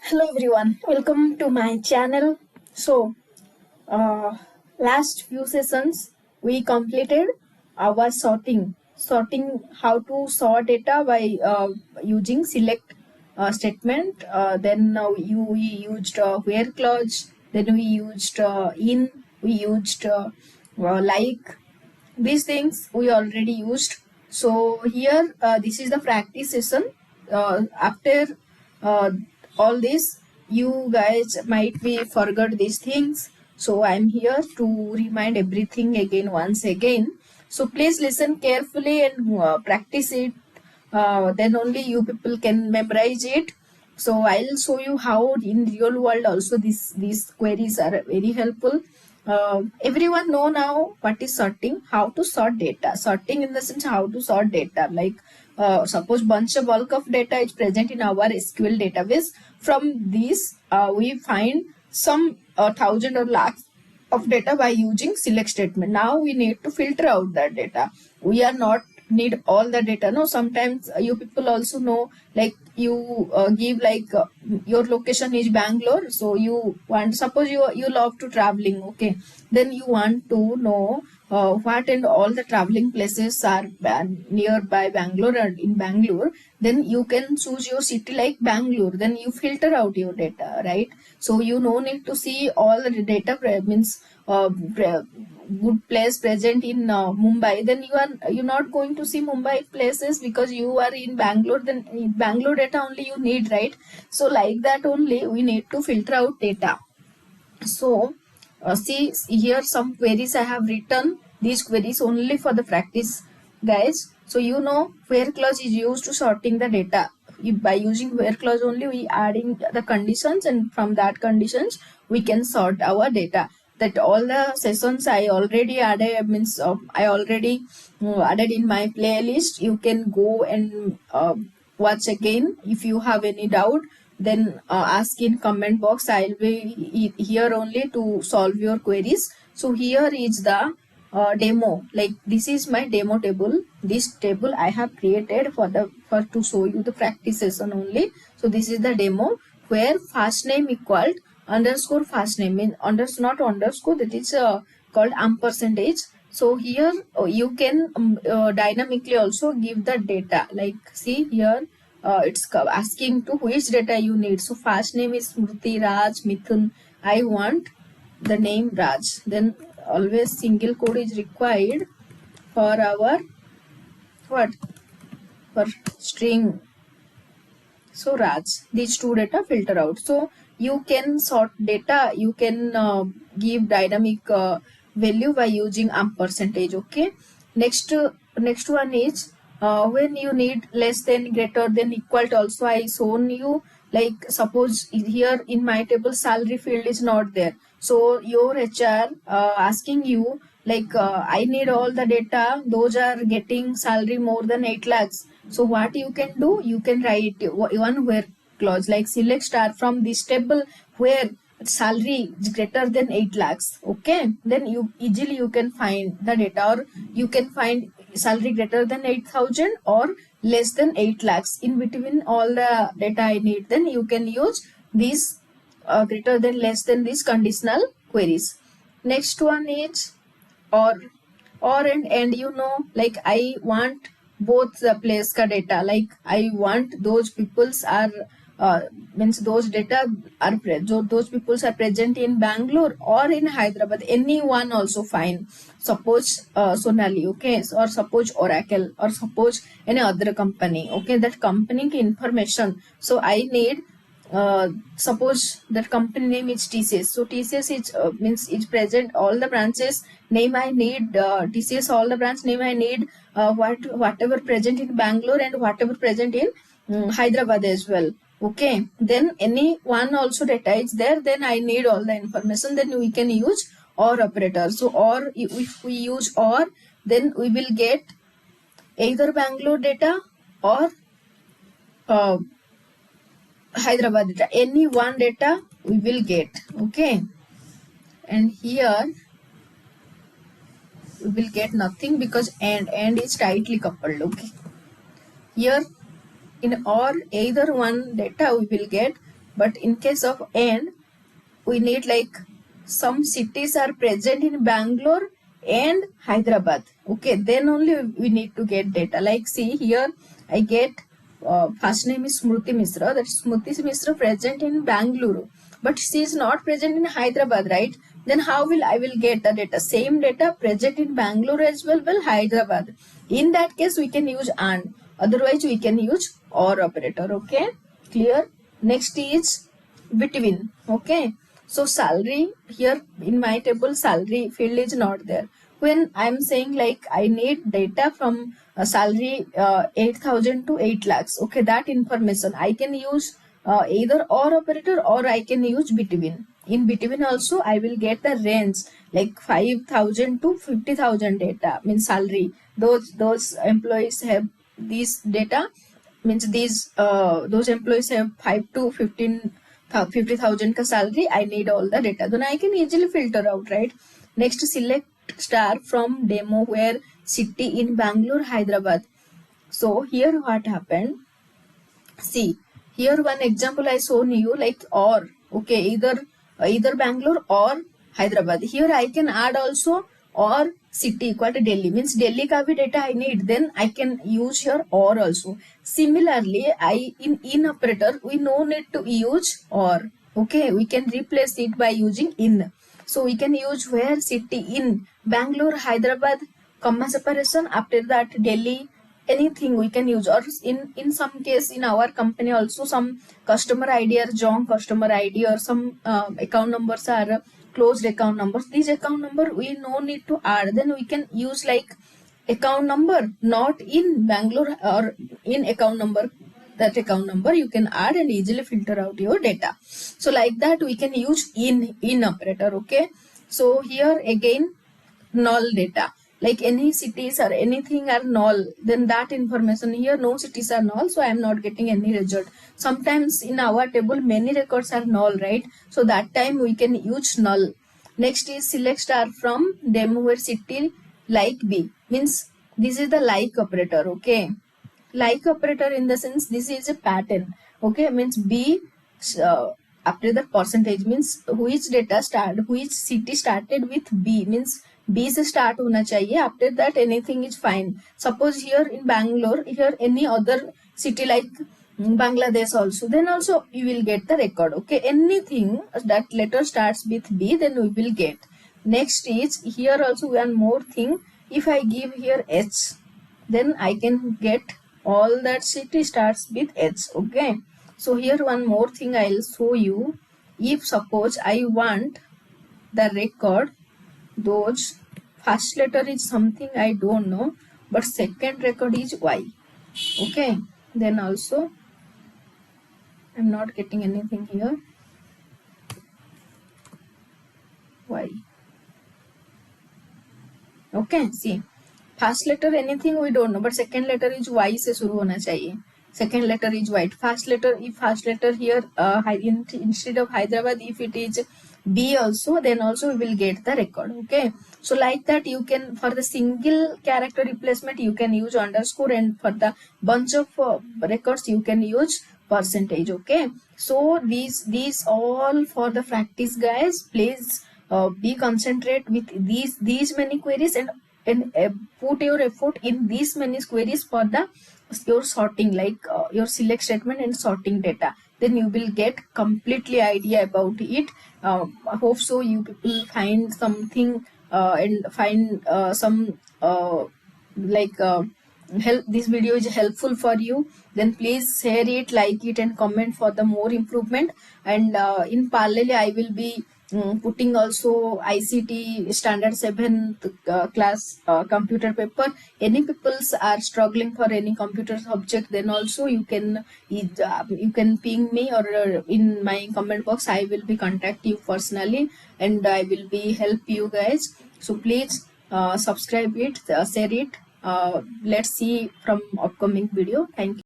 Hello everyone, welcome to my channel. So, last few sessions we completed our sorting how to sort data by using select statement. We used where clause, then we used we used like. These things we already used. So here this is the practice session. After uh, all this, you guys might be forgot these things, so I'm here to remind everything again once again. So please listen carefully and practice it. Then only you people can memorize it. So I'll show you how in real world also these queries are very helpful. Everyone know now what is sorting, how to sort data. Sorting in the sense how to sort data. Like suppose bunch of bulk of data is present in our SQL database. From these, we find some thousand or lakhs of data by using select statement. Now we need to filter out that data. We are not need all the data. No, sometimes you people also know, like you give like your location is Bangalore, so you want, suppose you love to traveling, okay, then you want to know what and all the traveling places are nearby Bangalore or in Bangalore. Then you can choose your city like Bangalore, then you filter out your data, right? So you no need to see all the data means good place present in Mumbai. Then you're not going to see Mumbai places because you are in Bangalore. Then Bangalore data only you need, right? So like that only we need to filter out data. So see here some queries I have written. These queries only for the practice, guys. So you know where clause is used to sorting the data. By using where clause only, we adding the conditions, and from that conditions we can sort our data. That all the sessions I already added, means I already added in my playlist. You can go and watch again. If you have any doubt, then ask in comment box. I'll be here only to solve your queries. So here is the demo. Like this is my demo table. This table I have created for to show you the practice session only. So this is the demo where first name equal underscore first name, mean not underscore, that is called ampersandage. So here you can dynamically also give the data. Like see here, it's asking to which data you need. So first name is Smriti, Raj, Mithun. I want the name Raj. Then always single code is required for our what, for string. So Raj, these two data filter out. So you can sort data, you can give dynamic value by using percentage. Okay. Next one is when you need less than, greater than, equal to. Also I shown you, like suppose here in my table salary field is not there. So your HR asking you, like I need all the data, those are getting salary more than 8 lakhs. So what you can do, you can write one where clause, like select star from this table where salary is greater than 8 lakhs. Okay, then you easily you can find the data, or you can find salary greater than 8,000 or less than 8 lakhs. In between all the data I need, then you can use these greater than, less than, these conditional queries. Next one is or and you know, like I want both the place ka data. Like I want those peoples are means those data are those peoples are present in Bangalore or in Hyderabad, anyone also fine. Suppose Sonali, okay, or suppose Oracle, or suppose any other company, okay, that company information. So I need suppose that company name is TCS. So TCS is means is present all the branches name I need, TCS all the branch name I need, whatever present in Bangalore and whatever present in Hyderabad as well. Okay, then any one also data is there, then I need all the information, then we can use or operator. So or, if we use or, then we will get either Bangalore data or uh, Hyderabad data. Any one data we will get. Okay, and here we will get nothing because and is tightly coupled. Okay, here in or either one data we will get but in case of and we need like some cities are present in Bangalore and Hyderabad. Okay, then only we need to get data. Like see here, I get first name is Smruti Misra. That is Smruti Misra present in Bangalore, but she is not present in Hyderabad, right? Then how will I will get the data? Same data present in Bangalore as well, Hyderabad. In that case, we can use and. Otherwise, we can use or operator. Okay, clear. Next is between. Okay, so salary here in my table salary field is not there. When I'm saying like I need data from a salary 8,000 to 8 lakhs, okay, that information I can use either or operator or I can use between. In between also I will get the range like 5,000 to 50,000 data means salary. Those employees have these data means these those employees have 5 to 50,000 ka salary. I need all the data, then I can easily filter out, right? Next, select star from demo where city in Bangalore, Hyderabad. So here what happened, see here one example I shown you like or, okay, either Bangalore or Hyderabad. Here I can add also or city equal to Delhi means Delhi ka bhi data I need, then I can use here or also. Similarly, I in operator we no need to use or, okay, we can replace it by using in. So we can use where city in Bangalore, Hyderabad, comma separation, after that Delhi, anything we can use. Or in some case in our company also some customer ID or junk customer ID or some account numbers are closed account numbers. These account number we no need to add, then we can use like account number not in Bangalore or in account number, that account number you can add and easily filter out your data. So like that we can use in operator. Okay, so here again null data, like any cities or anything are null, then that information here no cities are null, so I am not getting any result. Sometimes in our table many records are null, right? So that time we can use null. Next is select star from demo where city like B means this is the like operator. Okay, like operator in the sense this is a pattern. Okay, means B after the percentage means which data start, which city started with B means B से start होना चाहिए. After that anything is fine. Suppose here in Bangalore, here any other city like Bangladesh also, then also you will get the record. Okay, anything that letter starts with B, then we will get. Next is here also one more thing. If I give here H, then I can get all that city starts with H. Okay, so here one more thing I'll show you. If suppose I want the record, those first letter is something I don't know, but second record is Y. Okay, then also I'm not getting anything here. Y. Okay, see, first letter anything we don't know, but second letter is Y से शुरू होना चाहिए. Second letter is white. First letter, if first letter here instead of Hyderabad, if it is B also, then also we will get the record. Okay, so like that you can, for the single character replacement you can use underscore, and for the bunch of records you can use percentage. Okay, so these all for the practice, guys. Please be concentrate with these many queries, and put your effort in these many queries for the your sorting, like your select statement and sorting data, then you will get completely idea about it. I hope so you people find something and find some like help, this video is helpful for you, then please share it, like it, and comment for the more improvement. And in parallel I will be putting also ICT standard 7 class computer paper. Any peoples are struggling for any computer subject, then also you can ping me, or in my comment box I will be contact you personally, and I will be help you guys. So please subscribe it, share it. Let's see from upcoming video. Thank you.